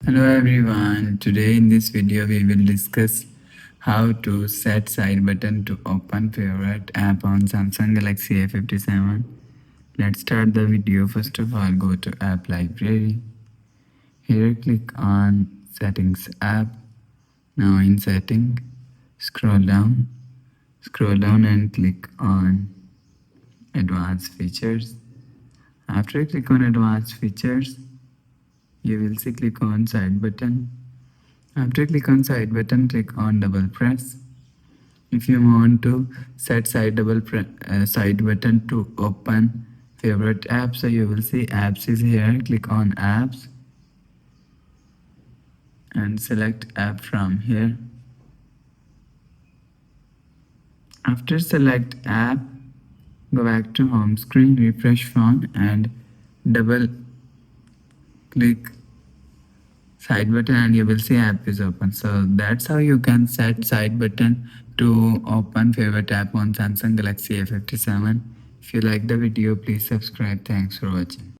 Hello everyone. Today in this video we will discuss how to set side button to open favorite app on Samsung Galaxy A57. Let's start the video. First of all, go to app library. Here click on settings app. Now in setting, scroll down. Scroll down and click on advanced features. After you click on advanced features, you will see click on side button. After click on side button, click on double press. If you want to set side button to open favorite app, so you will see apps is here. Click on apps and select app from here. After select app, go back to home screen, refresh phone and double click side button and you will see app is open. So that's how you can set side button to open favorite app on Samsung Galaxy A57. If you like the video, please subscribe. Thanks for watching.